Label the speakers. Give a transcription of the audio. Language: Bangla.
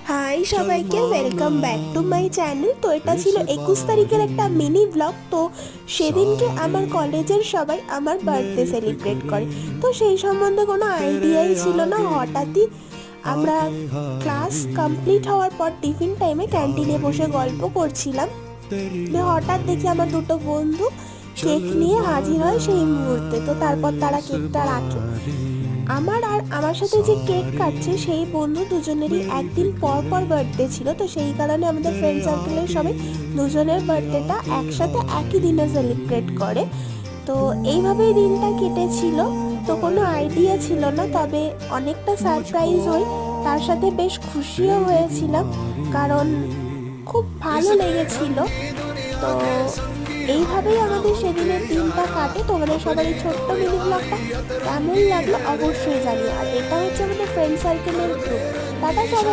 Speaker 1: হাই সবাইকে, welcome back to my channel. তো এটা ছিল 21 তারিখের একটা মিনি ব্লগ। তো সেদিনকে আমার কলেজের সবাই আমার বার্থডে সেলিব্রেট করে। তো সেই সম্বন্ধে কোনো আইডিয়াই ছিল না। হঠাৎই আমরা ক্লাস কমপ্লিট হওয়ার পর টিফিন টাইমে ক্যান্টিনে বসে গল্প করছিলাম। হঠাৎ দেখি আমার দুটো বন্ধু কেক নিয়ে হাজির হয় সেই মুহূর্তে। তো তারপর তারা কেকটা রাখে। আমার সাথে যে কেক কাটছে সেই বন্ধু দুজনেরই একদিন পর পর বার্থডে ছিল। তো সেই কারণে আমাদের ফ্রেন্ড সার্কেলের সবাই দুজনের বার্থডেটা একসাথে একই দিনে সেলিব্রেট করে। তো এইভাবেই দিনটা কেটেছিল। তো কোনো আইডিয়া ছিল না, তবে অনেকটা সারপ্রাইজ হই, তার সাথে বেশ খুশিও হয়েছিলাম, কারণ খুব ভালো লেগেছিল। তো এইভাবেই আমাদের সেদিনের দিনটা কাটে। তোমাদের সবার এই ছোট্ট মিনি ব্লগটা কেমন লাগলো অবশ্যই জানিও। আর এটা হচ্ছে আমাদের ফ্রেন্ড সার্কেলের গ্রুপ। টাটা সবাই।